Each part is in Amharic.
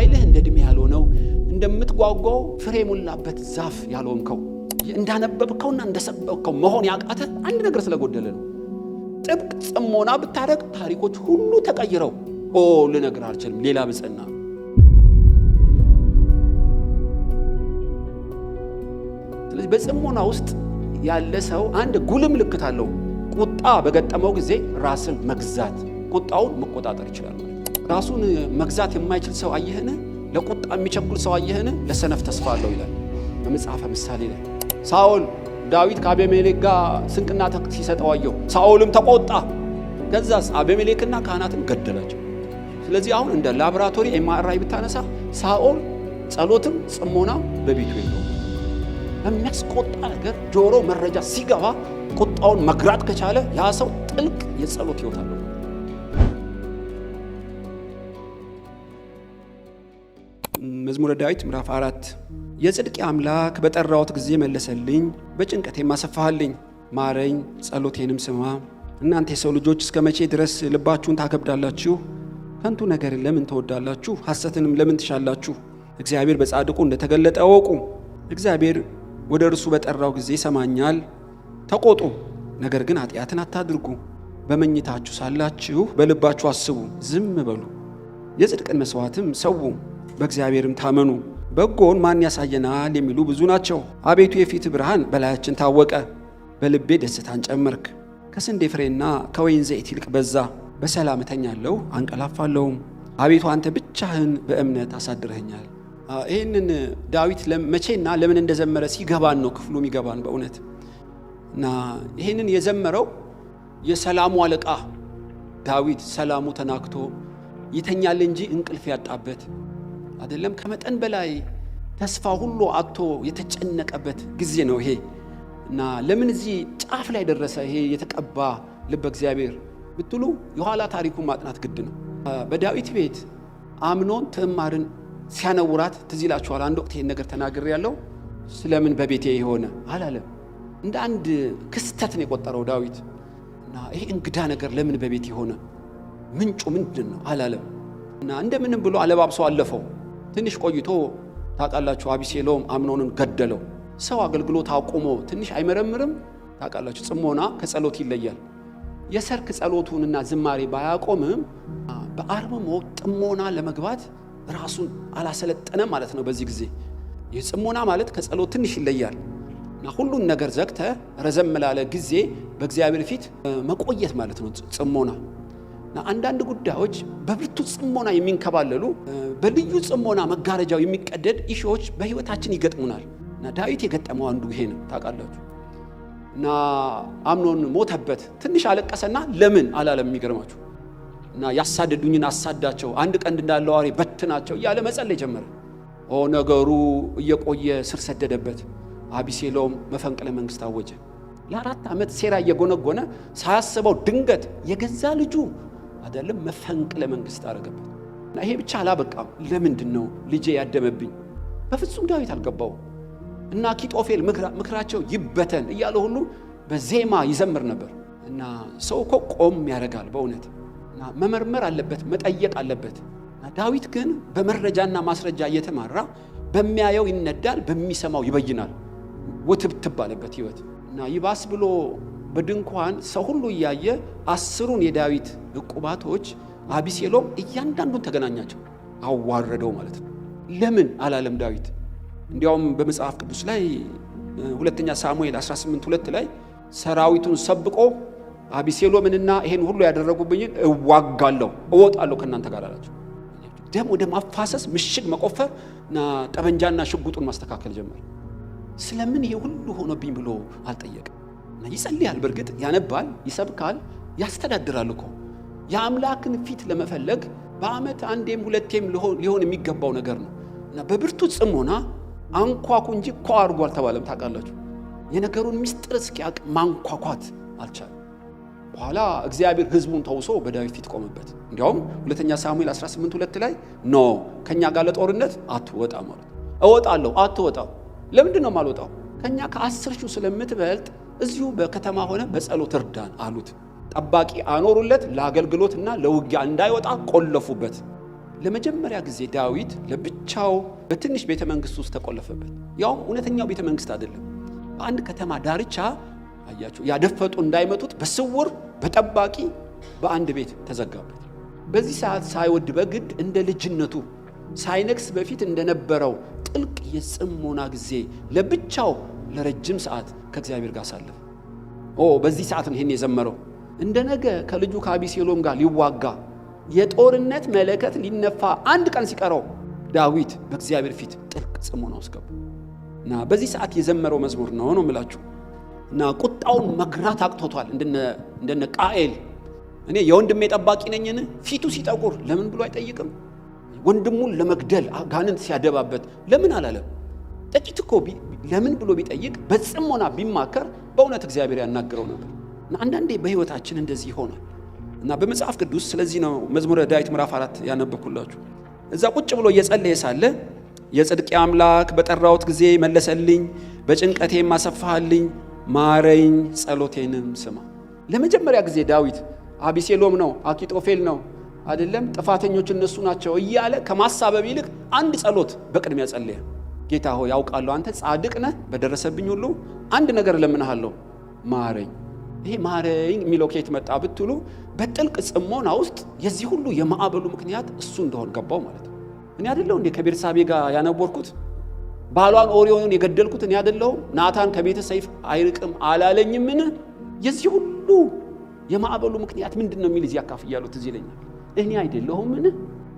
ኃይልህ እንደ ዕድሜ ያልሆነው እንደምትጓጓው ፍሬ ሞላበት ዛፍ ያልሆንከው እንዳነበብከውና እንደሰበከው መሆን ያቃተ አንድ ነገር ስለጎደለ ነው። ጥብቅ ጽሞና ብታደርግ ታሪኮች ሁሉ ተቀይረው ልነግርህ አልችልም ሌላ ብጽና። ስለዚህ በጽሞና ውስጥ ያለ ሰው አንድ ጉልህ ምልክት አለው። ቁጣ በገጠመው ጊዜ ራስን መግዛት፣ ቁጣውን መቆጣጠር ይችላል። ራሱን መግዛት የማይችል ሰው አየህን? ለቁጣ የሚቸኩል ሰው አየህን? ለሰነፍ ተስፋ አለው ይላል በመጽሐፈ ምሳሌ ላይ። ሳኦል ዳዊት ከአቤሜሌክ ጋር ስንቅና ተክል ሲሰጠው አየው። ሳኦልም ተቆጣ። ከዛስ አቤሜሌክና ካህናትን ገደላቸው። ስለዚህ አሁን እንደ ላቦራቶሪ ኤምአርአይ ብታነሳ ሳኦል ጸሎትም ጽሞና በቤቱ የለው። በሚያስቆጣ ነገር ጆሮ መረጃ ሲገባ ቁጣውን መግራት ከቻለ ያ ሰው ጥልቅ የጸሎት ሕይወት አለው። መዝሙረ ዳዊት ምዕራፍ 4 የጽድቅ አምላክ በጠራሁት ጊዜ መለሰልኝ፣ በጭንቀቴም አሰፋህልኝ። ማረኝ፣ ጸሎቴንም ስማ። እናንተ የሰው ልጆች እስከ መቼ ድረስ ልባችሁን ታከብዳላችሁ? ከንቱ ነገርን ለምን ትወዳላችሁ? ሐሰትንም ለምን ትሻላችሁ? እግዚአብሔር በጻድቁ እንደተገለጠ እወቁ። እግዚአብሔር ወደ እርሱ በጠራው ጊዜ ይሰማኛል። ተቆጡ፣ ነገር ግን ኃጢአትን አታድርጉ። በመኝታችሁ ሳላችሁ በልባችሁ አስቡ፣ ዝም በሉ። የጽድቅን መስዋዕትም ሰው፣ በእግዚአብሔርም ታመኑ። በጎን ማን ያሳየናል የሚሉ ብዙ ናቸው። አቤቱ የፊት ብርሃን በላያችን ታወቀ። በልቤ ደስታን ጨመርክ። ከስንዴ ፍሬና ከወይን ዘይት ይልቅ በዛ። በሰላም እተኛለሁ አንቀላፋለሁም። አቤቱ አንተ ብቻህን በእምነት አሳድረኸኛል። ይህንን ዳዊት መቼና ለምን እንደዘመረ ሲገባን ነው ክፍሉ የሚገባን በእውነት። እና ይህንን የዘመረው የሰላሙ አለቃ ዳዊት ሰላሙ ተናክቶ ይተኛል እንጂ እንቅልፍ ያጣበት አይደለም። ከመጠን በላይ ተስፋ ሁሉ አጥቶ የተጨነቀበት ጊዜ ነው ይሄ። እና ለምን እዚህ ጫፍ ላይ ደረሰ ይሄ የተቀባ ልበ እግዚአብሔር ብትሉ የኋላ ታሪኩን ማጥናት ግድ ነው። በዳዊት ቤት አምኖን ትዕማርን ሲያነውራት ትዝ ይላችኋል። አንድ ወቅት ይሄን ነገር ተናግሬ ያለው ስለምን በቤቴ የሆነ አላለም። እንደ አንድ ክስተት ነው የቆጠረው ዳዊት። እና ይሄ እንግዳ ነገር ለምን በቤቴ የሆነ ምንጩ ምንድን ነው አላለም። እና እንደምንም ብሎ አለባብሶ አለፈው። ትንሽ ቆይቶ ታውቃላችሁ አቢሴሎም አምኖንን ገደለው። ሰው አገልግሎት አቁሞ ትንሽ አይመረምርም? ታውቃላችሁ ጽሞና ከጸሎት ይለያል። የሰርክ ጸሎቱንና ዝማሬ ባያቆምም በአርምሞ ጥሞና ለመግባት ራሱን አላሰለጠነም ማለት ነው። በዚህ ጊዜ የጽሞና ማለት ከጸሎት ትንሽ ይለያል። እና ሁሉን ነገር ዘግተ ረዘም ላለ ጊዜ በእግዚአብሔር ፊት መቆየት ማለት ነው ጽሞና። እና አንዳንድ ጉዳዮች በብርቱ ጽሞና የሚንከባለሉ በልዩ ጽሞና መጋረጃው የሚቀደድ ኢሹዎች በህይወታችን ይገጥሙናል። እና ዳዊት የገጠመው አንዱ ይሄ ነው ታውቃላችሁ። እና አምኖን ሞተበት። ትንሽ አለቀሰና ለምን አላለም። የሚገርማችሁ እና ያሳደዱኝን አሳዳቸው፣ አንድ ቀንድ እንዳለው አውሬ በትናቸው እያለ መጸለይ ጀመረ። ነገሩ እየቆየ ስር ሰደደበት። አቢሴሎም መፈንቅለ መንግስት አወጀ። ለ4 ዓመት ሴራ እየጎነጎነ ሳያስበው ድንገት የገዛ ልጁ አይደለም መፈንቅለ መንግስት አረገበት። እና ይሄ ብቻ አላበቃም። ለምንድን ነው ልጄ ያደመብኝ? በፍጹም ዳዊት አልገባው። እና አኪጦፌል ምክራቸው ይበተን እያለ ሁሉ በዜማ ይዘምር ነበር። እና ሰው እኮ ቆም ያደርጋል በእውነት። እና መመርመር አለበት፣ መጠየቅ አለበት። እና ዳዊት ግን በመረጃና ማስረጃ እየተማራ በሚያየው ይነዳል፣ በሚሰማው ይበይናል። ውትብትብ አለበት ህይወት። እና ይባስ ብሎ በድንኳን ሰው ሁሉ እያየ 10ሩን የዳዊት ዕቁባቶች አቢሴሎም እያንዳንዱን ተገናኛቸው፣ አዋረደው ማለት ነው። ለምን አላለም ዳዊት? እንዲያውም በመጽሐፍ ቅዱስ ላይ ሁለተኛ ሳሙኤል 18:2 ላይ ሰራዊቱን ሰብቆ አቢሴሎምንና ይሄን ሁሉ ያደረጉብኝን እዋጋለሁ እወጣለሁ ከእናንተ ጋር አላቸው። ደም ወደ ማፋሰስ ምሽግ መቆፈርና ጠበንጃና ሽጉጡን ማስተካከል ጀመረ። ስለምን ይሄ ሁሉ ሆነብኝ ብሎ አልጠየቅም። እና ይጸልያል፣ በእርግጥ ያነባል፣ ይሰብካል፣ ያስተዳድራል እኮ። የአምላክን ፊት ለመፈለግ በዓመት አንዴም ሁለቴም ሊሆን የሚገባው ነገር ነው። እና በብርቱ ጽሞና አንኳኩ እንጂ ኳ አድርጎ አልተባለም። ታውቃላችሁ የነገሩን ምስጢር እስኪያውቅ ማንኳኳት አልቻለም። በኋላ እግዚአብሔር ህዝቡን ተውሶ በዳዊት ፊት ቆመበት። እንዲያውም ሁለተኛ ሳሙኤል 18:2 ላይ ከኛ ጋር ለጦርነት አትወጣ ማለት እወጣለሁ አትወጣው። ለምንድን ነው የማልወጣው? ከኛ ከ10 ሺህ ስለምትበልጥ እዚሁ በከተማ ሆነ በጸሎት እርዳን አሉት። ጠባቂ አኖሩለት፣ ለአገልግሎትና ለውጊያ እንዳይወጣ ቆለፉበት። ለመጀመሪያ ጊዜ ዳዊት ለብቻው በትንሽ ቤተ መንግስት ውስጥ ተቆለፈበት። ያው እውነተኛው ቤተ መንግስት አይደለም። በአንድ ከተማ ዳርቻ አያችሁ ያደፈጡ እንዳይመጡት በስውር በጠባቂ በአንድ ቤት ተዘጋበት። በዚህ ሰዓት ሳይወድ በግድ እንደ ልጅነቱ ሳይነክስ በፊት እንደነበረው ጥልቅ የጽሞና ጊዜ ለብቻው ለረጅም ሰዓት ከእግዚአብሔር ጋር አሳለፈ። በዚህ ሰዓት ነው ይሄን የዘመረው። እንደ ነገ ከልጁ ከአቢሴሎም ጋር ሊዋጋ የጦርነት መለከት ሊነፋ አንድ ቀን ሲቀረው ዳዊት በእግዚአብሔር ፊት ጥልቅ ጽሞና ውስጥ ገባ እና በዚህ ሰዓት የዘመረው መዝሙር ነው የምላችሁ። እና ቁጣውን መግራት አቅቶቷል። እንደነ ቃኤል እኔ የወንድሜ ጠባቂ ነኝን? ፊቱ ሲጠቁር ለምን ብሎ አይጠይቅም? ወንድሙን ለመግደል ጋንንት ሲያደባበት ለምን አላለም? ጥቂት እኮ ለምን ብሎ ቢጠይቅ በጽሞና ቢማከር በእውነት እግዚአብሔር ያናግረው ነበር። እና አንዳንዴ በህይወታችን እንደዚህ ይሆናል። እና በመጽሐፍ ቅዱስ ስለዚህ ነው መዝሙረ ዳዊት ምዕራፍ 4 ያነበብኩላችሁ። እዛ ቁጭ ብሎ እየጸለየ ሳለ የጽድቄ አምላክ በጠራሁት ጊዜ መለሰልኝ፣ በጭንቀቴም አሰፋህልኝ፣ ማረኝ፣ ጸሎቴንም ስማ። ለመጀመሪያ ጊዜ ዳዊት አቢሴሎም ነው አኪጦፌል ነው አይደለም ጥፋተኞች እነሱ ናቸው እያለ ከማሳበብ ይልቅ አንድ ጸሎት በቅድሚያ ጸለየ። ጌታ ሆይ ያውቃለሁ አንተ ጻድቅ ነህ፣ በደረሰብኝ ሁሉ አንድ ነገር ለምንሃለሁ፣ ማረኝ። ይሄ ማረኝ የሚለው ከየት መጣ ብትሉ በጥልቅ ጽሞና ውስጥ የዚህ ሁሉ የማዕበሉ ምክንያት እሱ እንደሆነ ገባው ማለት ነው። እኔ አይደለሁ እንዴ ከቤርሳቤ ጋር ያነቦርኩት? ባሏን ኦሪዮንን የገደልኩት እኔ አይደለሁ? ናታን ከቤተ ሰይፍ አይርቅም አላለኝምን? የዚህ ሁሉ የማዕበሉ ምክንያት ምንድነው የሚል እዚህ አካፍያለሁ። ትዝ ይለኛል። እኔ አይደለሁምን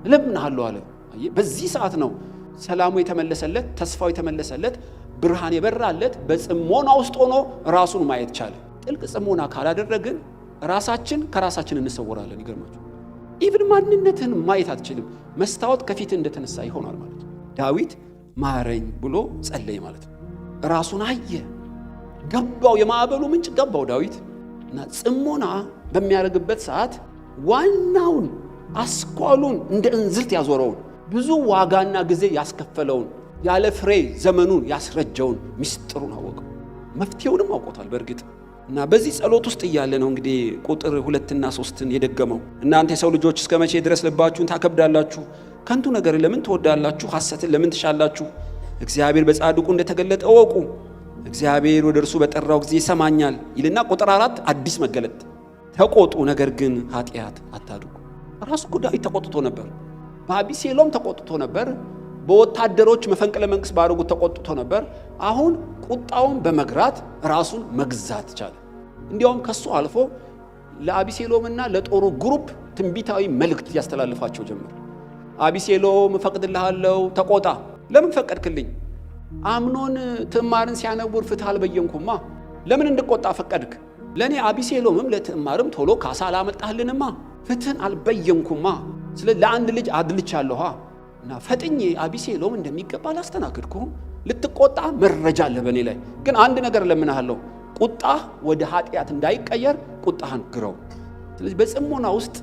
እለምንሃለሁ አለ። በዚህ ሰዓት ነው ሰላሙ የተመለሰለት፣ ተስፋው የተመለሰለት፣ ብርሃን የበራለት። በጽሞና ውስጥ ሆኖ ራሱን ማየት ቻለ። ጥልቅ ጽሞና ካላደረግን ራሳችን ከራሳችን እንሰወራለን። ይገርማችሁ ኢቭን ማንነትን ማየት አትችልም። መስታወት ከፊት እንደተነሳ ይሆናል ማለት ነው። ዳዊት ማረኝ ብሎ ጸለየ ማለት ነው። ራሱን አየ፣ ገባው፣ የማዕበሉ ምንጭ ገባው ዳዊት። እና ጽሞና በሚያደርግበት ሰዓት ዋናውን አስኳሉን እንደ እንዝርት ያዞረውን ብዙ ዋጋና ጊዜ ያስከፈለውን ያለ ፍሬ ዘመኑን ያስረጀውን ምስጢሩን አወቀው። መፍትሄውንም አውቆታል በእርግጥ። እና በዚህ ጸሎት ውስጥ እያለ ነው እንግዲህ ቁጥር 2 እና 3 የደገመው። እናንተ የሰው ልጆች እስከ መቼ ድረስ ልባችሁን ታከብዳላችሁ? ከንቱ ነገር ለምን ትወዳላችሁ? ሐሰትን ለምን ትሻላችሁ? እግዚአብሔር በጻድቁ እንደተገለጠ እወቁ። እግዚአብሔር ወደ እርሱ በጠራው ጊዜ ይሰማኛል ይልና ቁጥር 4 አዲስ መገለጥ፣ ተቆጡ ነገር ግን ኃጢአት አታድርጉ። ራሱ ዳዊት ተቆጥቶ ነበር። በአቢሴሎም ተቆጥቶ ነበር። በወታደሮች መፈንቅለ መንግስት ባደረጉት ተቆጥቶ ነበር። አሁን ቁጣውን በመግራት ራሱን መግዛት ቻለ። እንዲያውም ከሱ አልፎ ለአቢሴሎምና ለጦሩ ግሩፕ ትንቢታዊ መልእክት ያስተላልፋቸው ጀመር። አቢሴሎም እፈቅድልሃለሁ፣ ተቆጣ። ለምን ፈቀድክልኝ? አምኖን ትዕማርን ሲያነቡር ፍትህ አልበየንኩማ። ለምን እንድቆጣ ፈቀድክ? ለእኔ አቢሴሎምም ለትዕማርም ቶሎ ካሳ አላመጣህልንማ። ፍትህን አልበየንኩማ። ለአንድ ልጅ አድልቻለሁ እና ፈጥኜ አቢሴሎም እንደሚገባ አላስተናገድኩም። ልትቆጣ መረጃ አለ በእኔ ላይ። ግን አንድ ነገር ለምንሃለሁ፣ ቁጣህ ወደ ኃጢአት እንዳይቀየር ቁጣህን ግረው። ስለዚህ በጽሞና ውስጥ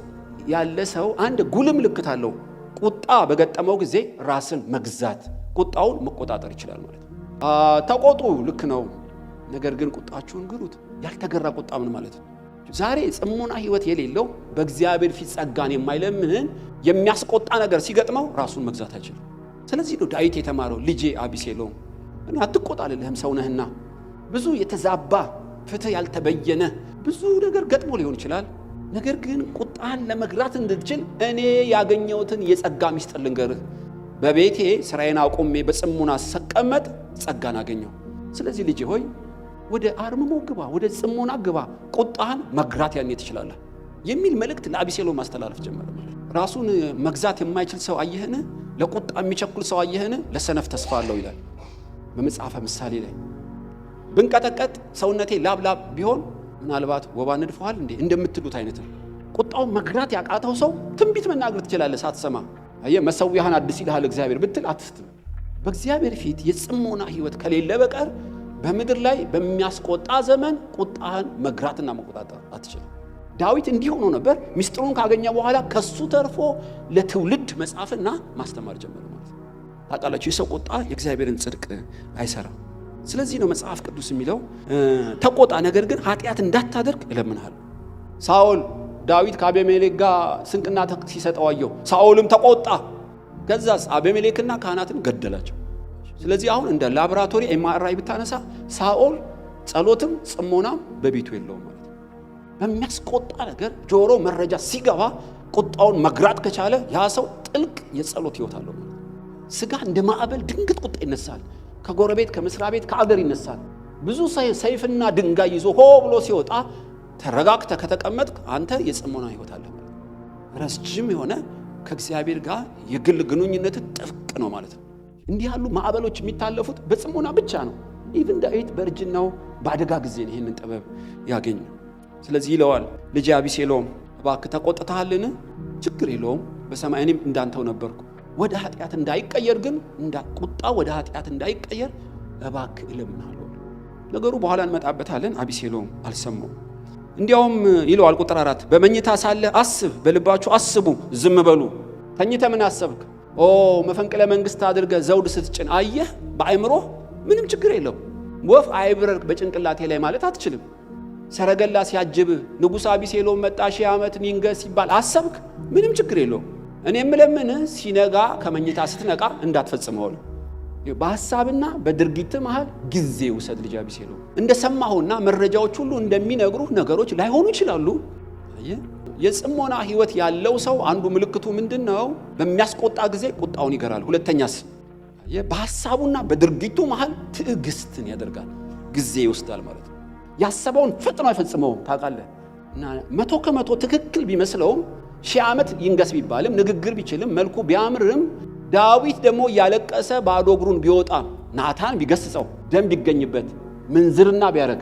ያለ ሰው አንድ ጉልህ ምልክት አለው። ቁጣ በገጠመው ጊዜ ራስን መግዛት፣ ቁጣውን መቆጣጠር ይችላል ማለት ነው። ተቆጡ፣ ልክ ነው። ነገር ግን ቁጣችሁን ግሩት። ያልተገራ ቁጣ ምን ማለት ነው? ዛሬ ጽሞና ህይወት የሌለው በእግዚአብሔር ፊት ጸጋን የማይለምን የሚያስቆጣ ነገር ሲገጥመው ራሱን መግዛት አይችልም። ስለዚህ ነው ዳዊት የተማረው፣ ልጄ አቢሴሎም እኔ አትቆጣልልህም ሰው ነህና። ብዙ የተዛባ ፍትህ ያልተበየነ ብዙ ነገር ገጥሞ ሊሆን ይችላል። ነገር ግን ቁጣን ለመግራት እንድትችል እኔ ያገኘሁትን የጸጋ ምስጢር ልንገርህ። በቤቴ ስራዬን አቁሜ በጽሞና ስቀመጥ ጸጋን አገኘሁ። ስለዚህ ልጄ ሆይ ወደ አርምሞ ግባ፣ ወደ ጽሞና ግባ፣ ቁጣን መግራት ያኔ ትችላለህ የሚል መልእክት ለአቢሴሎም ማስተላለፍ ጀመረ። ራሱን መግዛት የማይችል ሰው አየህን? ለቁጣ የሚቸኩል ሰው አየህን? ለሰነፍ ተስፋ አለው ይላል በመጽሐፈ ምሳሌ ላይ። ብንቀጠቀጥ ሰውነቴ ላብላብ ቢሆን ምናልባት ወባ ነድፈዋል እንዴ እንደምትሉት አይነት ነው። ቁጣውን መግራት ያቃተው ሰው ትንቢት መናገር ትችላለህ ሳትሰማ። አየህ መሰዊያህን አድስ ይልሃል እግዚአብሔር ብትል አትስትም። በእግዚአብሔር ፊት የጽሞና ህይወት ከሌለ በቀር በምድር ላይ በሚያስቆጣ ዘመን ቁጣህን መግራትና መቆጣጠር አትችልም። ዳዊት እንዲህ ሆኖ ነበር። ምስጢሩን ካገኘ በኋላ ከሱ ተርፎ ለትውልድ መጻፍና ማስተማር ጀመረ ማለት ነው። ታውቃላችሁ የሰው ቁጣ የእግዚአብሔርን ጽድቅ አይሰራም። ስለዚህ ነው መጽሐፍ ቅዱስ የሚለው ተቆጣ፣ ነገር ግን ኃጢአት እንዳታደርግ እለምንሃለሁ። ሳኦል ዳዊት ከአቤሜሌክ ጋር ስንቅና ሲሰጠው አየው። ሳኦልም ተቆጣ። ከዛስ አቤሜሌክና ካህናትን ገደላቸው። ስለዚህ አሁን እንደ ላቦራቶሪ ኤምአርአይ ብታነሳ ሳኦል ጸሎትም ጽሞናም በቤቱ የለውም ማለት ነው። በሚያስቆጣ ነገር ጆሮ መረጃ ሲገባ ቁጣውን መግራት ከቻለ ያ ሰው ጥልቅ የጸሎት ህይወት አለው ማለት ነው። ስጋ እንደ ማዕበል ድንግጥ ቁጣ ይነሳል። ከጎረቤት ከመስሪያ ቤት ከአገር ይነሳል። ብዙ ሰይፍና ድንጋይ ይዞ ሆ ብሎ ሲወጣ ተረጋግተህ ከተቀመጥክ አንተ የጽሞና ህይወት አለ ማለት ነው። ረጅም የሆነ ከእግዚአብሔር ጋር የግል ግንኙነት ጥብቅ ነው ማለት ነው። እንዲህ ያሉ ማዕበሎች የሚታለፉት በጽሞና ብቻ ነው። ኢቭን ዳዊት በእርጅናው በአደጋ ጊዜ ነው ይህንን ጥበብ ያገኘው። ስለዚህ ይለዋል ልጄ አቤሴሎም እባክህ ተቆጥተሃልን? ችግር የለውም በሰማይ እኔም እንዳንተው ነበርኩ። ወደ ኃጢአት እንዳይቀየር ግን ቁጣ ወደ ኃጢአት እንዳይቀየር እባክህ እለምንሃለሁ። ነገሩ በኋላ እንመጣበታለን። አቤሴሎም አልሰማውም። እንዲያውም ይለዋል ቁጥር 4 በመኝታ ሳለ አስብ፣ በልባችሁ አስቡ፣ ዝም በሉ። ተኝተ ምን አሰብክ? መፈንቅለ መንግስት አድርገ ዘውድ ስትጭን አየህ በአእምሮ ምንም ችግር የለው። ወፍ አይብረር በጭንቅላቴ ላይ ማለት አትችልም። ሰረገላ ሲያጅብ ንጉሥ አቤሴሎም መጣ 1000 ዓመት ይንገስ ሲባል አሰብክ? ምንም ችግር የለው። እኔም ለምን ሲነጋ ከመኝታ ስትነቃ እንዳትፈጽመው ነው። በሐሳብና በድርጊት መሃል ጊዜ ውሰድ ልጅ አቤሴሎም። እንደሰማሁና መረጃዎች ሁሉ እንደሚነግሩ ነገሮች ላይሆኑ ይችላሉ። የጽሞና ህይወት ያለው ሰው አንዱ ምልክቱ ምንድነው? በሚያስቆጣ ጊዜ ቁጣውን ይገራል። ሁለተኛስ በሐሳቡና በድርጊቱ መሃል ትዕግስትን ያደርጋል። ጊዜ ይወስዳል ማለት ነው። ያሰበውን ፈጥኖ አይፈጽመውም። ታውቃለህ። እና 100% ትክክል ቢመስለውም 1000 ዓመት ይንገስ ቢባልም ንግግር ቢችልም መልኩ ቢያምርም ዳዊት ደግሞ ያለቀሰ ባዶ እግሩን ቢወጣ ናታን ቢገስጸው ደም ቢገኝበት ምንዝርና ቢያረግ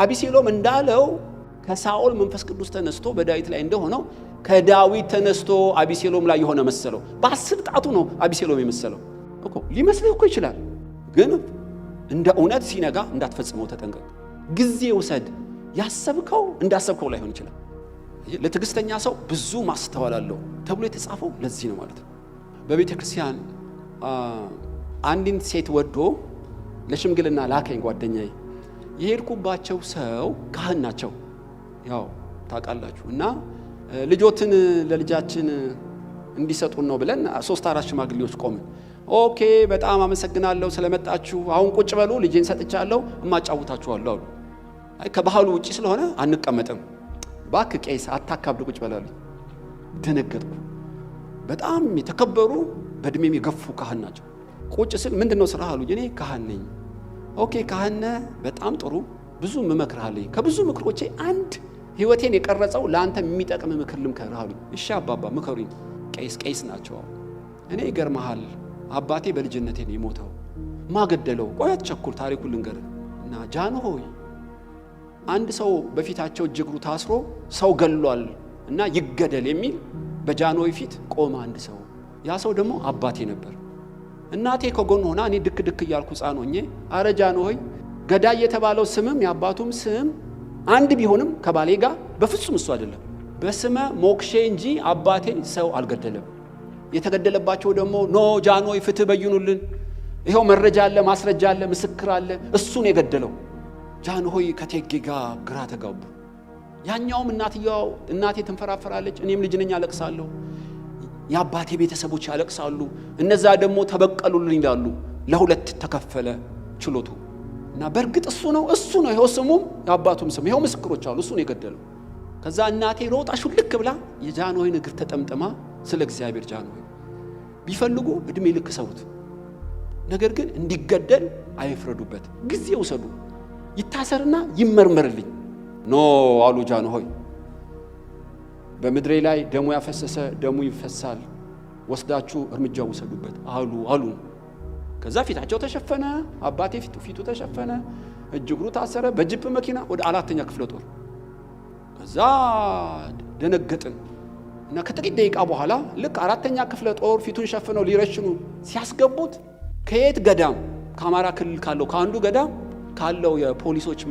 አቤሴሎም እንዳለው ከሳኦል መንፈስ ቅዱስ ተነስቶ በዳዊት ላይ እንደሆነው ከዳዊት ተነስቶ አቤሴሎም ላይ የሆነ መሰለው። በ10 ጣቱ ነው አቤሴሎም የመሰለው እኮ። ሊመስልህ እኮ ይችላል፣ ግን እንደ እውነት ሲነጋ እንዳትፈጽመው ተጠንቀቅ። ጊዜ ውሰድ። ያሰብከው እንዳሰብከው ላይሆን ይችላል። ለትዕግስተኛ ሰው ብዙ ማስተዋል አለው ተብሎ የተጻፈው ለዚህ ነው ማለት ነው። በቤተ ክርስቲያን አንዲን ሴት ወዶ ለሽምግልና ላከኝ ጓደኛዬ። የሄድኩባቸው ሰው ካህን ናቸው፣ ያው ታውቃላችሁ። እና ልጆትን ለልጃችን እንዲሰጡን ነው ብለን 3-4 ሽማግሌዎች ቆምን። ኦኬ በጣም አመሰግናለሁ ስለመጣችሁ፣ አሁን ቁጭ በሉ ልጄን ሰጥቻለሁ እማጫውታችኋለሁ አሉ። አይ ከባህሉ ውጪ ስለሆነ አንቀመጥም፣ እባክህ ቄስ አታካብድ ቁጭ በላሉ። ደነገጥኩ። በጣም የተከበሩ በእድሜም የገፉ ካህን ናቸው። ቁጭ ስል ምንድነው ስራ አሉኝ። እኔ ካህን ነኝ። ኦኬ ካህን በጣም ጥሩ፣ ብዙ እመክርሃለሁ። ከብዙ ምክሮቼ አንድ ህይወቴን የቀረጸው ለአንተ የሚጠቅም ምክር ልምከርህ አሉኝ። እሺ አባባ ምከሩኝ። ቄስ ናቸው። እኔ ይገርምሃል አባቴ በልጅነቴ ነው የሞተው። ማገደለው? ቆይ አትቸኩል ታሪኩን ልንገርህ። እና ጃንሆይ አንድ ሰው በፊታቸው እጅግሩ ታስሮ ሰው ገሏል እና ይገደል የሚል በጃንሆይ ፊት ቆመ አንድ ሰው። ያ ሰው ደግሞ አባቴ ነበር። እናቴ ከጎን ሆና እኔ ድክ ድክ እያልኩ ሕፃን ሆኜ አረ ጃንሆይ ገዳይ የተባለው ስምም የአባቱም ስም አንድ ቢሆንም ከባሌ ጋር በፍጹም እሱ አይደለም። በስመ ሞክሼ እንጂ አባቴ ሰው አልገደለም። የተገደለባቸው ደግሞ ኖ ጃንሆይ ፍትህ በይኑልን፣ ይሄው መረጃ አለ፣ ማስረጃ አለ፣ ምስክር አለ፣ እሱን የገደለው። ጃንሆይ ከቴጌ ጋር ግራ ተጋቡ። ያኛውም እናቴ ትንፈራፈራለች፣ እኔም ልጅ ነኝ አለቅሳለሁ። የአባቴ ቤተሰቦች ያለቅሳሉ፣ እነዛ ደግሞ ተበቀሉልኝ ይላሉ። ለሁለት ተከፈለ ችሎቱ። እና በእርግጥ እሱ ነው ይሄው ስሙም የአባቱም ስም ይሄው ምስክሮች አሉ፣ እሱ ነው የገደለው። ከዛ እናቴ ሮጣ ሹልክ ብላ የጃንሆይን እግር ተጠምጥማ ስለ እግዚአብሔር ጃንሆይ ቢፈልጉ እድሜ ልክ ሰሩት፣ ነገር ግን እንዲገደል አይፍረዱበት፣ ጊዜ ውሰዱ፣ ይታሰርና ይመርመርልኝ። ኖ አሉ ጃንሆይ፣ በምድሬ ላይ ደሙ ያፈሰሰ ደሙ ይፈሳል፣ ወስዳችሁ እርምጃ ውሰዱበት አሉ። ከዛ ፊታቸው ተሸፈነ፣ አባቴ ፊቱ ተሸፈነ፣ እጅግሩ ታሰረ፣ በጅፕ መኪና ወደ 4ኛ ክፍለ ጦር። ከዛ ደነገጥን እና ከጥቂት ደቂቃ በኋላ ልክ 4ኛ ክፍለ ጦር ፊቱን ሸፍነው ሊረሽኑ ሲያስገቡት ከየት ገዳም ከአማራ ክልል ካለው ከአንዱ ገዳም ካለው የፖሊሶች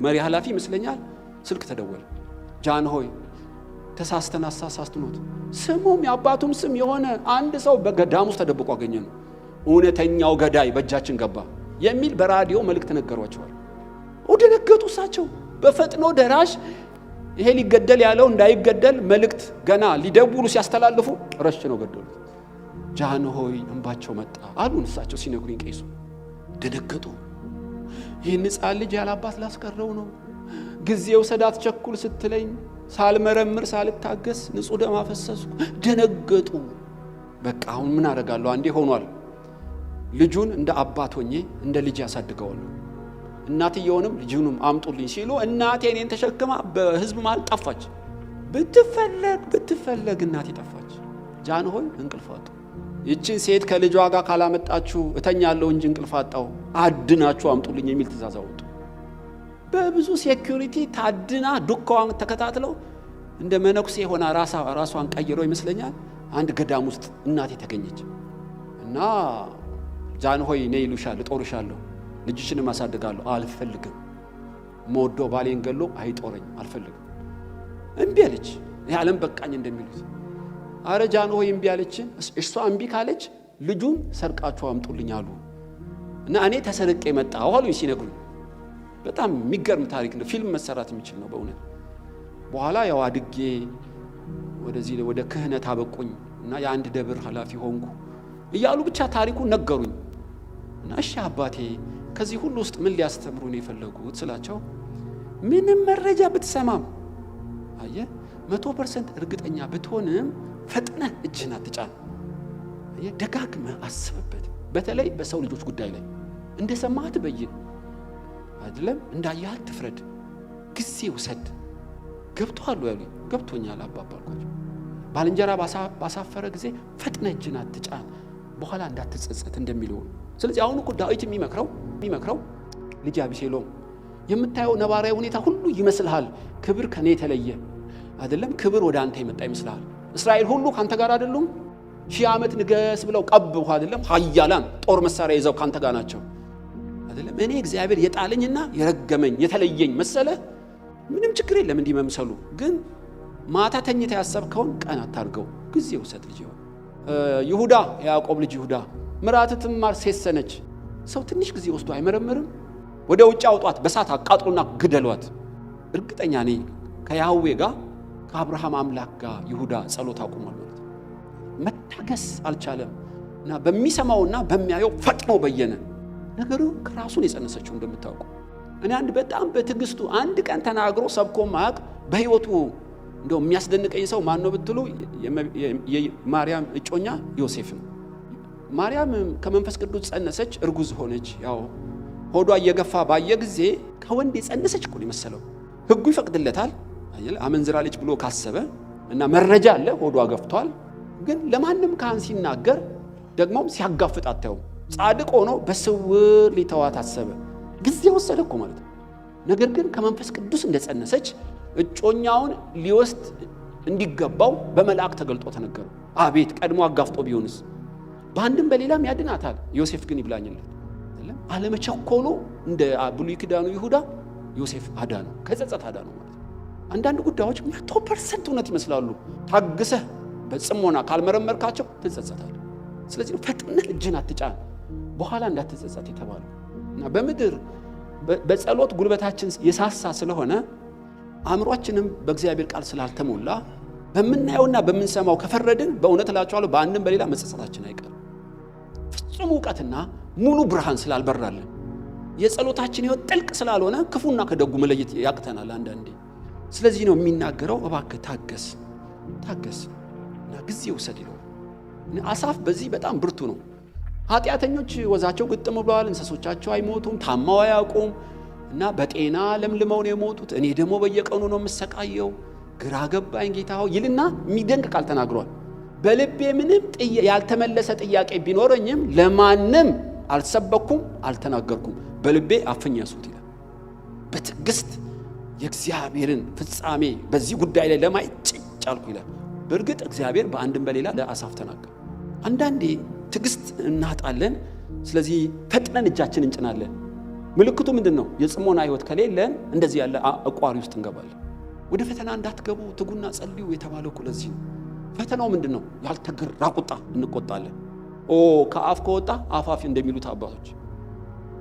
መሪ ኃላፊ ይመስለኛል ስልክ ተደወለ። ጃንሆይ ተሳስተን አሳሳትኖት ስሙም የአባቱም ስም የሆነ አንድ ሰው በገዳም ውስጥ ተደብቆ አገኘን፣ እውነተኛው ገዳይ በእጃችን ገባ የሚል በራዲዮ መልእክት ነገሯቸዋል። ደነገጡ። እሳቸው በፈጥኖ ደራሽ ይሄ ሊገደል ያለው እንዳይገደል መልእክት ገና ሊደውሉ ሲያስተላልፉ ረሽ ነው ገደሉት። ጃንሆይ እንባቸው መጣ አሉን እሳቸው ሲነግሩኝ ቄሱ ደነገጡ። ይህን ሕፃን ልጅ ያላባት ላስቀረው ነው ጊዜው ሰዳት ቸኩል ስትለኝ ሳልመረምር ሳልታገስ ንጹህ ደም አፈሰስኩ። ደነገጡ። በቃ አሁን ምን አደርጋለሁ? አንዴ ሆኗል። ልጁን እንደ አባት ሆኜ እንደ ልጅ ያሳድገዋለሁ። እናትየውንም ልጁንም አምጡልኝ ሲሉ እናቴ እኔን ተሸክማ በህዝብ መሃል ጠፋች። ብትፈለግ እናቴ ጠፋች። ጃንሆይ እንቅልፍ አጡ። ይችን ሴት ከልጇ ጋር ካላመጣችሁ እተኛለሁ እንጂ እንቅልፍ አጣው፣ አድናችሁ አምጡልኝ የሚል ትእዛዝ አወጡ። በብዙ ሴኩሪቲ ታድና ዱካዋን ተከታትለው እንደ መነኩሴ ሆና ራሷን ቀይሮ ይመስለኛል አንድ ገዳም ውስጥ እናቴ ተገኘች እና ጃንሆይ ነይ ይሉሻል፣ ጦርሻለሁ፣ ልጅሽንም አሳድጋለሁ። አልፈልግም፣ ሞዶ ባሌን ገሎ አይጦረኝ፣ አልፈልግም። እምቢ አለች። ያለም በቃኝ እንደሚሉት አረ ጃንሆይ እምቢ አለች። እሷ እምቢ ካለች ልጁን ሰርቃችሁ አምጡልኝ አሉ እና እኔ ተሰርቄ መጣሁ አሉኝ ሲነግሩኝ። በጣም የሚገርም ታሪክ ነው። ፊልም መሰራት የሚችል ነው በእውነት። በኋላ ያው አድጌ ወደዚህ ወደ ክህነት አበቁኝ እና የአንድ ደብር ኃላፊ ሆንኩ እያሉ ብቻ ታሪኩን ነገሩኝ እና እሺ አባቴ ከዚህ ሁሉ ውስጥ ምን ሊያስተምሩ ነው የፈለጉት ስላቸው፣ ምንም መረጃ ብትሰማም አየ 100% እርግጠኛ ብትሆንም ፈጥነህ እጅህን አትጫን። አየ ደጋግመህ አስብበት። በተለይ በሰው ልጆች ጉዳይ ላይ እንደሰማህ በይን አይደለም፣ እንዳያህ ትፍረድ፣ ጊዜ ውሰድ። ገብቶሃል ያሉኝ ገብቶኛል አባባ አልኳቸው። ባልንጀራ ባሳፈረ ጊዜ ፈጥነህ እጅህን አትጫን በኋላ እንዳትጸጸት እንደሚለው። ስለዚህ አሁን እኮ ዳዊት የሚመክረው ልጅ አቤሴሎም የምታየው ነባራዊ ሁኔታ ሁሉ ይመስልሃል ክብር ከኔ የተለየ አይደለም፣ ክብር ወደ አንተ የመጣ ይመስልሃል። እስራኤል ሁሉ ካንተ ጋር አይደሉም? 1000 ዓመት ንገስ ብለው ቀብሁ አይደለም፣ ኃያላን ጦር መሳሪያ ይዘው ካንተ ጋር ናቸው አይደለም። እኔ እግዚአብሔር የጣለኝና የረገመኝ የተለየኝ መሰለ? ምንም ችግር የለም እንዲህ መምሰሉ፣ ግን ማታ ተኝተህ ያሰብከውን ቀን አታርገው። ጊዜ ውሰድ ልጅ። ይሁዳ ያዕቆብ ልጅ ይሁዳ ምራቱ ትማር ሴሰነች። ሰው ትንሽ ጊዜ ወስዶ አይመረምርም? ወደ ውጭ አውጧት፣ በሳት አቃጥሉና ግደሏት። እርግጠኛ ነኝ ከያህዌ ጋር ከአብርሃም አምላክ ጋር ይሁዳ ጸሎት አቁሟል ማለት ነው። መታገስ አልቻለም እና በሚሰማውና በሚያየው ፈጥኖ በየነ። ነገሩ ከራሱን የጸነሰችው እንደምታውቁ። እኔ አንድ በጣም በትዕግስቱ አንድ ቀን ተናግሮ ሰብኮ ማያውቅ በህይወቱ እንደው የሚያስደንቀኝ ሰው ማን ነው ብትሉ የማርያም እጮኛ ዮሴፍ ነው። ማርያም ከመንፈስ ቅዱስ ጸነሰች፣ እርጉዝ ሆነች። ያው ሆዷ እየገፋ ባየ ጊዜ ከወንድ የጸነሰች እኮ ነው የመሰለው። ህጉ ይፈቅድለታል አመንዝራ ልጅ ብሎ ካሰበ እና መረጃ አለ፣ ሆዷ ገፍቷል። ግን ለማንም ካህን ሲናገር ደግሞም ሲያጋፍጥ አታዩም። ጻድቅ ሆኖ በስውር ሊተዋት አሰበ። ጊዜ ወሰደ እኮ ማለት ነው። ነገር ግን ከመንፈስ ቅዱስ እንደጸነሰች እጮኛውን ሊወስድ እንዲገባው በመልአክ ተገልጦ ተነገረ። አቤት ቀድሞ አጋፍጦ ቢሆንስ በአንድም በሌላም ያድናታል። ዮሴፍ ግን ይብላኝለት አለመቸኮሉ እንደ ብሉይ ኪዳኑ ይሁዳ ዮሴፍ አዳነው፣ ከጸጸት አዳነው ማለት ነው። አንዳንድ ጉዳዮች 100% እውነት ይመስላሉ። ታግሰህ በጽሞና ካልመረመርካቸው ትጸጸታለህ። ስለዚህ ፈጥነህ እጅህን አትጫን በኋላ እንዳትጸጸት የተባለው እና በምድር በጸሎት ጉልበታችን የሳሳ ስለሆነ አእምሯችንም በእግዚአብሔር ቃል ስላልተሞላ በምናየውና በምንሰማው ከፈረድን በእውነት እላችኋለሁ በአንድም በሌላ መጸጸታችን አይቀርም። ፍጹም ዕውቀትና ሙሉ ብርሃን ስላልበራልን የጸሎታችን ሕይወት ጥልቅ ስላልሆነ ክፉና ከደጉ መለየት ያቅተናል አንዳንዴ። ስለዚህ ነው የሚናገረው እባክህ ታገስ እና ጊዜ ውሰድ ይለው። አሳፍ በዚህ በጣም ብርቱ ነው። ኃጢአተኞች ወዛቸው ግጥም ብለዋል፣ እንስሶቻቸው አይሞቱም፣ ታማው አያውቁም እና በጤና ለምልመው ነው የሞቱት። እኔ ደግሞ በየቀኑ ነው የምሰቃየው፣ ግራ ገባኝ ጌታ ሆይ ይልና የሚደንቅ ቃል ተናግሯል። በልቤ ምንም ያልተመለሰ ጥያቄ ቢኖረኝም ለማንም አልሰበኩም አልተናገርኩም፣ በልቤ አፍኜ ያዝኩት ይላል። በትዕግስት የእግዚአብሔርን ፍጻሜ በዚህ ጉዳይ ላይ ለማየት ጭጭ አልኩ ይላል። በእርግጥ እግዚአብሔር በአንድም በሌላ ለአሳፍ ተናገረ። አንዳንዴ ትዕግስት እናጣለን። ስለዚህ ፈጥነን እጃችን እንጭናለን። ምልክቱ ምንድን ነው? የጽሞና ሕይወት ከሌለን እንደዚህ ያለ አቋሪ ውስጥ እንገባለን። ወደ ፈተና እንዳትገቡ ትጉና ጸልዩ የተባለው እኮ ለዚህ ነው። ፈተናው ምንድን ነው? ያልተገራ ቁጣ እንቆጣለን። ከአፍ ከወጣ አፋፊ እንደሚሉት አባቶች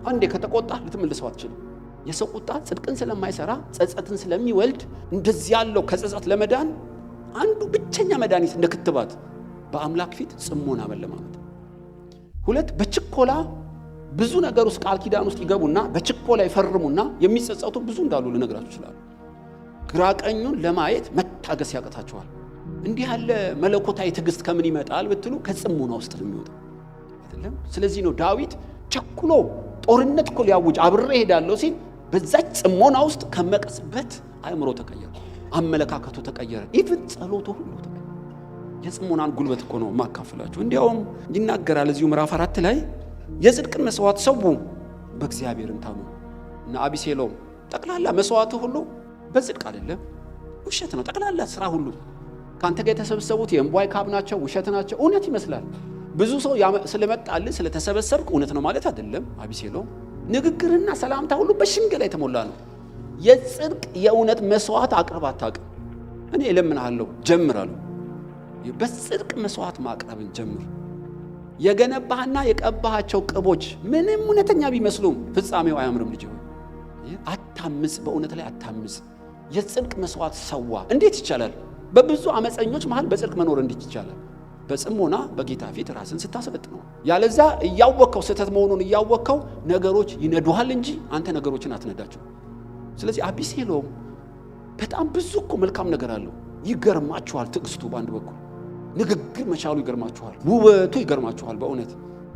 አንዴ ከተቆጣ ልትመልሰው አትችልም። የሰው ቁጣ ጽድቅን ስለማይሰራ ጸጸትን ስለሚወልድ እንደዚህ ያለው ከጸጸት ለመዳን አንዱ ብቸኛ መድኃኒት እንደ ክትባት በአምላክ ፊት ጽሞና መለማመድ። ሁለት በችኮላ ብዙ ነገር ውስጥ ቃል ኪዳን ውስጥ ይገቡና በችኮላ ይፈርሙና የሚጸጸቱ ብዙ እንዳሉ ልነግራችሁ ይችላል። ግራቀኙን ለማየት መታገስ ያቀታቸዋል። እንዲህ ያለ መለኮታዊ ትዕግስት ከምን ይመጣል ብትሉ ከጽሞና ውስጥ ነው የሚወጣው አይደለም። ስለዚህ ነው ዳዊት ቸኩሎ ጦርነት እኮ ሊያውጅ አብሬ ሄዳለሁ ሲል በዛች ጽሞና ውስጥ ከመቀጽበት አእምሮ ተቀየረ፣ አመለካከቱ ተቀየረ፣ ኢቭን ጸሎቱ ሁሉ ተቀየረ። የጽሞናን ጉልበት እኮ ነው ማካፈላችሁ። እንዲያውም ይናገራል እዚሁ ምዕራፍ 4 ላይ የጽድቅን መስዋዕት ሰው በእግዚአብሔርም ታሙ እና አቢሴሎም ጠቅላላ መስዋዕቱ ሁሉ በጽድቅ አይደለም፣ ውሸት ነው። ጠቅላላ ስራ ሁሉ ካንተ ጋር የተሰበሰቡት የእምቧይ ካብ ናቸው፣ ውሸት ናቸው። እውነት ይመስላል። ብዙ ሰው ስለመጣልህ ስለተሰበሰብክ እውነት ነው ማለት አይደለም። አቢሴሎም ንግግርና ሰላምታ ሁሉ በሽንገላ የተሞላ ነው። የጽድቅ የእውነት መስዋዕት አቅርብ አታውቅም። እኔ እለምንሃለሁ ጀምራለሁ፣ በጽድቅ መስዋዕት ማቅረብን ጀምር። የገነባህና የቀባሃቸው ቅቦች ምንም እውነተኛ ቢመስሉም ፍጻሜው አያምርም። ልጅ ሆይ አታምጽ፣ በእውነት ላይ አታምጽ። የጽድቅ መስዋዕት ሰዋ። እንዴት ይቻላል? በብዙ አመፀኞች መሃል በጽድቅ መኖር እንዴት ይቻላል? በጽሞና በጌታ ፊት ራስን ስታሰለጥ ነው። ያለዛ እያወቅከው ስህተት መሆኑን እያወቅከው ነገሮች ይነዱሃል እንጂ አንተ ነገሮችን አትነዳቸው። ስለዚህ አቢሴሎም በጣም ብዙ እኮ መልካም ነገር አለው። ይገርማችኋል። ትዕግስቱ በአንድ በኩል ንግግር መቻሉ ይገርማችኋል። ውበቱ ይገርማችኋል። በእውነት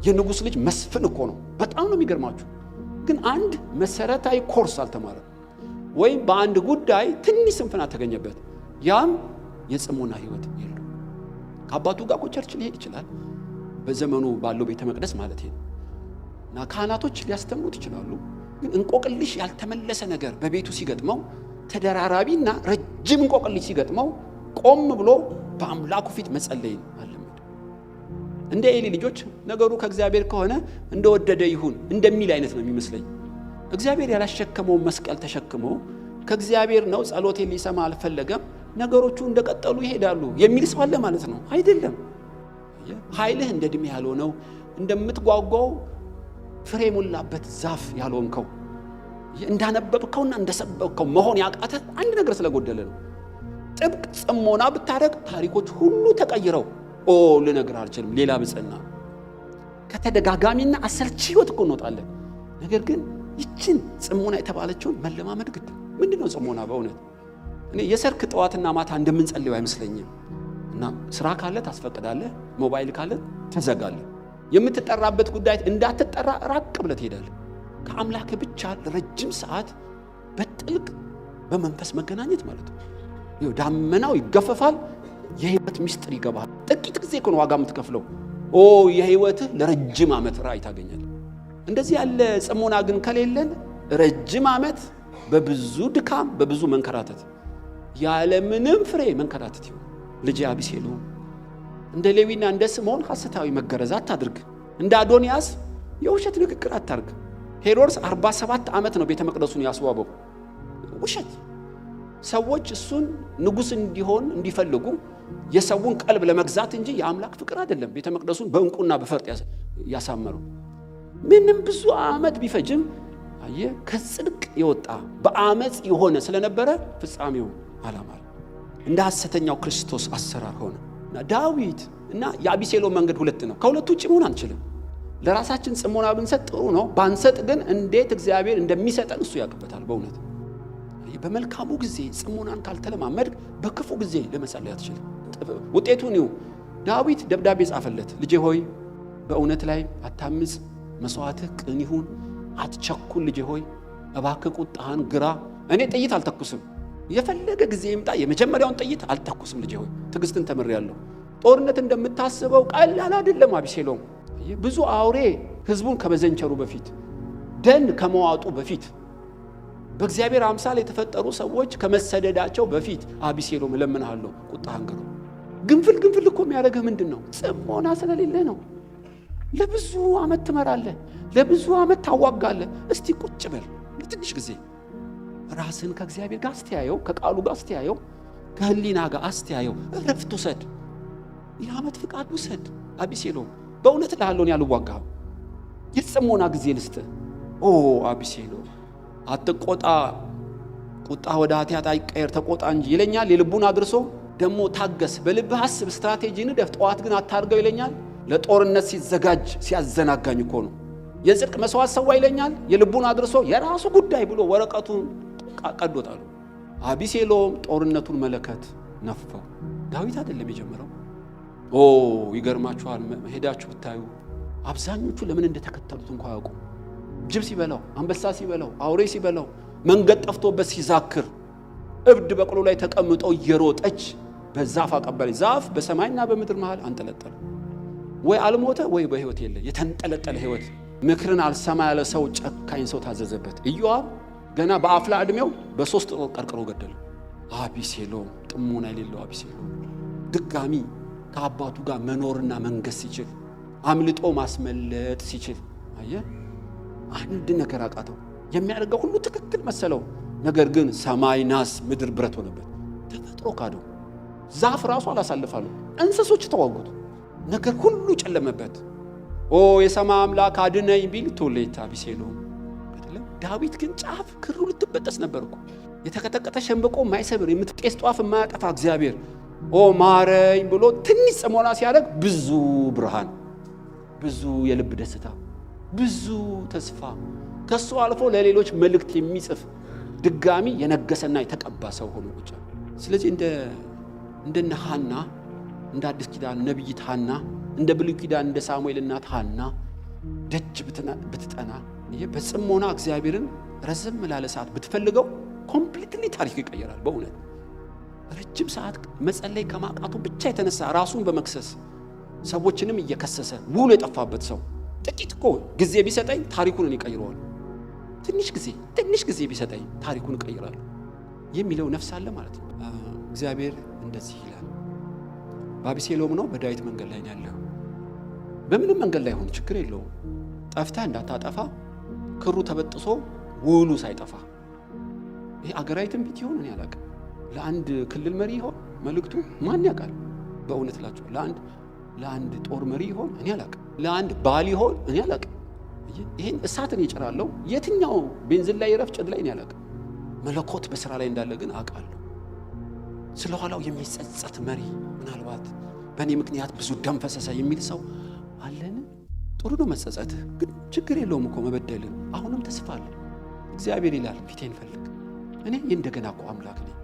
የንጉሥ ልጅ መስፍን እኮ ነው። በጣም ነው የሚገርማችሁ። ግን አንድ መሰረታዊ ኮርስ አልተማረም፣ ወይም በአንድ ጉዳይ ትንሽ ስንፍና ተገኘበት። ያም የጽሞና ህይወት የለው። ከአባቱ ጋር ቸርች ሊሄድ ይችላል፣ በዘመኑ ባለው ቤተ መቅደስ ማለት ነው። እና ካህናቶች ሊያስተምሩት ይችላሉ። ግን እንቆቅልሽ ያልተመለሰ ነገር በቤቱ ሲገጥመው፣ ተደራራቢና ረጅም እንቆቅልሽ ሲገጥመው ቆም ብሎ በአምላኩ ፊት መጸለይ አለመደ። እንደ ኤሊ ልጆች ነገሩ ከእግዚአብሔር ከሆነ እንደወደደ ይሁን እንደሚል አይነት ነው የሚመስለኝ። እግዚአብሔር ያላሸከመው መስቀል ተሸክሞ ከእግዚአብሔር ነው ጸሎቴን ሊሰማ አልፈለገም፣ ነገሮቹ እንደቀጠሉ ይሄዳሉ የሚል ሰው አለ ማለት ነው። አይደለም። ኃይልህ እንደ ዕድሜ ያልሆነው እንደምትጓጓው ፍሬ ሞላበት ዛፍ ያልሆንከው እንዳነበብከውና እንደሰበከው መሆን ያቃተ አንድ ነገር ስለጎደለ ነው። ጥብቅ ጽሞና ብታደርግ ታሪኮች ሁሉ ተቀይረው ልነግር አልችልም። ሌላ ብጽና ከተደጋጋሚና አሰልቺ ህይወት እኮ እንወጣለን። ነገር ግን ይችን ጽሞና የተባለችውን መለማመድ ግድ። ምንድነው ጽሞና? በእውነት እኔ የሰርክ ጠዋትና ማታ እንደምንጸልየው አይመስለኝም። እና ስራ ካለ ታስፈቅዳለህ፣ ሞባይል ካለ ተዘጋለህ። የምትጠራበት ጉዳይ እንዳትጠራ ራቅ ብለህ ትሄዳለህ። ከአምላክ ብቻ ለረጅም ሰዓት በጥልቅ በመንፈስ መገናኘት ማለት ነው። ዳመናው ይገፈፋል፣ የህይወት ምስጢር ይገባል። ጥቂት ጊዜ እኮ ነው ዋጋ የምትከፍለው። የህይወትህ ለረጅም ዓመት ራእይ ታገኛለህ። እንደዚህ ያለ ጽሞና ግን ከሌለን ረጅም ዓመት በብዙ ድካም በብዙ መንከራተት ያለ ምንም ፍሬ መንከራተት ይሆን። ልጅ አቢሴሎም እንደ ሌዊና እንደ ስምዖን ሐሰታዊ መገረዝ አታድርግ። እንደ አዶንያስ የውሸት ንግግር አታድርግ። ሄሮድስ 47 ዓመት ነው ቤተ መቅደሱን ያስዋበው። ውሸት። ሰዎች እሱን ንጉሥ እንዲሆን እንዲፈልጉ የሰውን ቀልብ ለመግዛት እንጂ የአምላክ ፍቅር አይደለም ቤተ መቅደሱን በእንቁና በፈርጥ ያሳመረው። ምንም ብዙ ዓመት ቢፈጅም ከጽድቅ የወጣ በአመፅ የሆነ ስለነበረ ፍጻሜው አላማረ። እንደ ሐሰተኛው ክርስቶስ አሰራር ሆነ። እና ዳዊት እና የአቢሴሎም መንገድ ሁለት ነው። ከሁለቱ ውጭ መሆን አንችልም። ለራሳችን ጽሞና ብንሰጥ ጥሩ ነው። ባንሰጥ ግን እንዴት እግዚአብሔር እንደሚሰጠን እሱ ያውቅበታል። በእውነት በመልካሙ ጊዜ ጽሞናን ካልተለማመድ በክፉ ጊዜ ለመጸለይ አትችልም። ውጤቱን ይው ዳዊት ደብዳቤ ጻፈለት። ልጄ ሆይ በእውነት ላይ አታምጽ፣ መስዋዕትህ ቅን ይሁን፣ አትቸኩል። ልጄ ሆይ እባክህ ቁጣህን ግራ። እኔ ጥይት አልተኩስም፣ የፈለገ ጊዜ ይምጣ የመጀመሪያውን ጥይት አልተኩስም። ልጄ ሆይ ትዕግስትን ተምሬያለሁ። ጦርነት እንደምታስበው ቀላል አይደለም። አቢሴሎም ብዙ አውሬ ህዝቡን ከመዘንቸሩ በፊት ደን ከመዋጡ በፊት በእግዚአብሔር አምሳል የተፈጠሩ ሰዎች ከመሰደዳቸው በፊት አቢሴሎም እለምንሃለሁ ቁጣህን ግራ። ግንፍል እኮ የሚያደርግህ ምንድን ነው? ጽሞና ስለሌለ ነው። ለብዙ ዓመት ትመራለህ፣ ለብዙ ዓመት ታዋጋለህ። እስቲ ቁጭ በል ለትንሽ ጊዜ ራስን ከእግዚአብሔር ጋር አስተያየው፣ ከቃሉ ጋር አስተያየው፣ ከህሊና ጋር አስተያየው። እረፍት ውሰድ፣ የዓመት ፍቃድ ውሰድ። አቢሴሎም በእውነት እልሃለሁ ያልዋጋህ የጽሞና ጊዜ ልስጥህ። አቢሴሎም አትቆጣ፣ ቁጣ ወደ ኃጢአት አይቀየር፣ ተቆጣ እንጂ ይለኛል። የልቡን አድርሶ ደግሞ ታገስ፣ በልብህ አስብ፣ ስትራቴጂ ንደፍ፣ ጠዋት ግን አታርገው ይለኛል። ለጦርነት ሲዘጋጅ ሲያዘናጋኝ እኮ ነው። የጽድቅ መስዋዕት ሰዋ ይለኛል። የልቡን አድርሶ የራሱ ጉዳይ ብሎ ወረቀቱን ቀዶታል። አቢሴሎም ጦርነቱን መለከት ነፋው። ዳዊት አይደለም የጀመረው። ይገርማችኋል። ሄዳችሁ ብታዩ አብዛኞቹ ለምን እንደተከተሉት እንኳን ያውቁ። ጅብ ሲበላው፣ አንበሳ ሲበላው፣ አውሬ ሲበላው፣ መንገድ ጠፍቶበት ሲዛክር፣ እብድ በቅሎ ላይ ተቀምጦ እየሮጠች በዛፍ አቀበለች። ዛፍ በሰማይና በምድር መሃል አንጠለጠለ። ወይ አልሞተ ወይ በህይወት የለ፣ የተንጠለጠለ ህይወት። ምክርን አልሰማ ያለ ሰው ጨካኝ ሰው ታዘዘበት። ኢዮአብ ገና በአፍላ ዕድሜው በሶስት ጦር ቀርቅሮ ገደለ። አቢሴሎም ጥሞና የሌለው አቢሴሎም ድጋሚ ከአባቱ ጋር መኖርና መንገስ ሲችል፣ አምልጦ ማስመለጥ ሲችል፣ አንድ ነገር አቃተው። የሚያደርገው ሁሉ ትክክል መሰለው። ነገር ግን ሰማይ ናስ ምድር ብረት ሆነበት። ተፈጥሮ ካደው። ዛፍ ራሱ አላሳልፋለሁ፣ እንስሶች ተዋጉት። ነገር ሁሉ ጨለመበት። የሰማይ አምላክ አድነኝ ቢል ቶሌት አቢሴሎም። ዳዊት ግን ጫፍ ክሩ ልትበጠስ ነበርኩ። የተቀጠቀጠ ሸንበቆ ማይሰብር የምትጤስ ጧፍ የማያጠፋ እግዚአብሔር ማረኝ ብሎ ትንሽ ጽሞና ሲያደርግ ብዙ ብርሃን፣ ብዙ የልብ ደስታ፣ ብዙ ተስፋ ከሱ አልፎ ለሌሎች መልእክት የሚጽፍ ድጋሚ የነገሰና የተቀባ ሰው ሆኖ ቁጭ። ስለዚህ እንደነ ሐና፣ እንደ አዲስ ኪዳን ነብይት ሐና፣ እንደ ብሉይ ኪዳን እንደ ሳሙኤል እናት ሐና ደጅ ብትጠና በጽሞና እግዚአብሔርን ረዘም ላለ ሰዓት ብትፈልገው ኮምፕሊትሊ ታሪክ ይቀየራል። በእውነት ረጅም ሰዓት መጸለይ ከማቃቱ ብቻ የተነሳ ራሱን በመክሰስ ሰዎችንም እየከሰሰ ውሎ የጠፋበት ሰው ጥቂት እኮ ጊዜ ቢሰጠኝ ታሪኩን ይቀይረዋል። ትንሽ ጊዜ ቢሰጠኝ ታሪኩን ይቀይራል የሚለው ነፍስ አለ ማለት ነው። እግዚአብሔር እንደዚህ ይላል። በአቢሴሎም ነው በዳዊት መንገድ ላይ ያለው። በምንም መንገድ ላይ ሆነ ችግር የለውም። ጠፍተህ እንዳታጠፋ ክሩ ተበጥሶ ውሉ ሳይጠፋ። ይሄ አገራዊ ትንቢት ይሆን እኔ አላውቅም። ለአንድ ክልል መሪ ይሆን መልእክቱ ማን ያውቃል? በእውነት እላችኋለሁ ለአንድ ጦር መሪ ይሆን እኔ አላውቅም። ለአንድ ባል ይሆን እኔ አላውቅም። ይሄን እሳትን ይጭራለሁ የትኛው ቤንዚን ላይ ረፍ ጭድ ላይ እኔ አላውቅም። መለኮት በስራ ላይ እንዳለ ግን አውቃለሁ። ስለኋላው የሚጸጸት መሪ ምናልባት በእኔ ምክንያት ብዙ ደም ፈሰሰ የሚል ሰው አለን። ጥሩ ነው መጸጸትህ፣ ግን ችግር የለውም እኮ መበደልን። አሁንም ተስፋ አለ። እግዚአብሔር ይላል ፊቴን ፈልግ። እኔ እንደገና እኮ አምላክ ነኝ።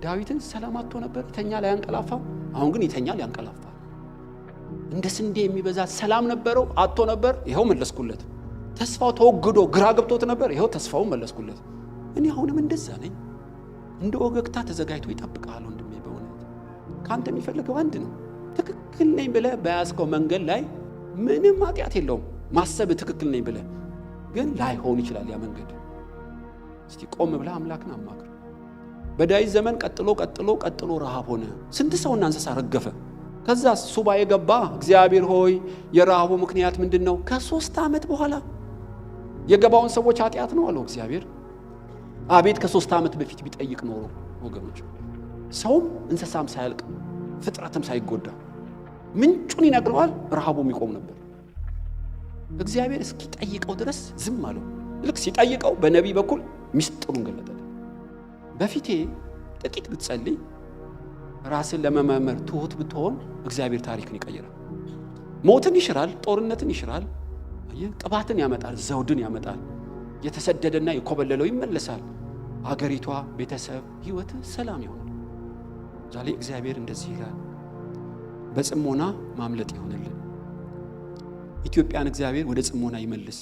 ዳዊትን ሰላም አጥቶ ነበር፣ ይተኛል አያንቀላፋም። አሁን ግን ይተኛል ያንቀላፋል። እንደ ስንዴ የሚበዛ ሰላም ነበረው፣ አጥቶ ነበር፣ ይኸው መለስኩለት። ተስፋው ተወግዶ ግራ ገብቶት ነበር፣ ይኸው ተስፋውን መለስኩለት። እኔ አሁንም እንደዛ ነኝ። እንደ ወገግታ ተዘጋጅቶ ይጠብቃል። ወንድሜ በእውነት ካንተ የሚፈልገው አንድ ነው። ትክክል ነኝ ብለህ በያዝከው መንገድ ላይ ምንም ኃጢአት የለውም። ማሰብ ትክክል ነኝ ብለህ ግን ላይሆን ይችላል ያ መንገድ። እስቲ ቆም ብለህ አምላክን አማክር። በዳዊት ዘመን ቀጥሎ ረሃብ ሆነ። ስንት ሰውና እንስሳ ረገፈ። ከዛ ሱባኤ ገባ። እግዚአብሔር ሆይ የረሃቡ ምክንያት ምንድነው? ከ3 ዓመት በኋላ የገባውን ሰዎች ኃጢአት ነው አለው እግዚአብሔር። አቤት ከ3 ዓመት በፊት ቢጠይቅ ኖሮ ወገኖች፣ ሰውም እንስሳም ሳያልቅ ፍጥረትም ሳይጎዳ ምንጩን ይነግረዋል፣ ረሃቡም ይቆም ነበር። እግዚአብሔር እስኪጠይቀው ድረስ ዝም አለው። ልክ ሲጠይቀው በነቢይ በኩል ሚስጥሩን ገለጠ። በፊቴ ጥቂት ብትጸልይ፣ ራስን ለመመርመር ትሁት ብትሆን እግዚአብሔር ታሪክን ይቀይራል። ሞትን ይሽራል፣ ጦርነትን ይሽራል፣ ቅባትን ያመጣል፣ ዘውድን ያመጣል። የተሰደደና የኮበለለው ይመለሳል። አገሪቷ፣ ቤተሰብ፣ ህይወት ሰላም ይሆናል። ዛሬ እግዚአብሔር እንደዚህ ይላል፣ በጽሞና ማምለጥ ይሆንልን። ኢትዮጵያን እግዚአብሔር ወደ ጽሞና ይመልስ።